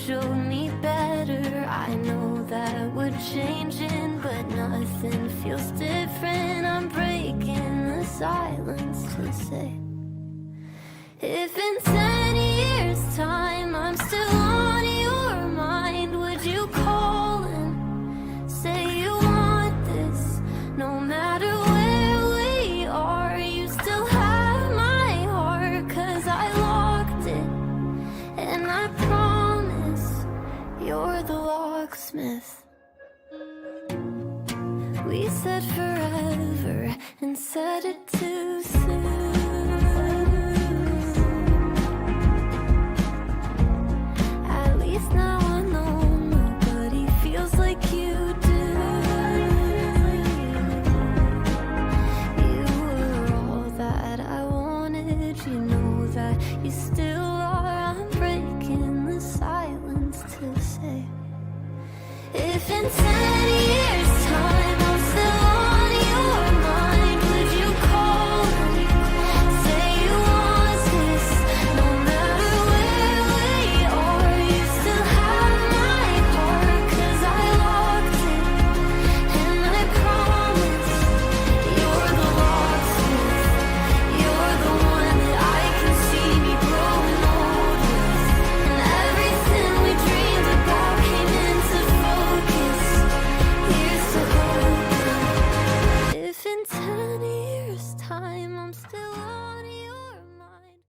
showed me better. I know that we're changing, but nothing feels different. I'm breaking the silence to say, if in 10 years time I'm still on your mind, would you call and say you want this? No matter where we are, you still have my heart, 'cause I locked it. And I promise you're the locksmith. We said forever and said it too soon.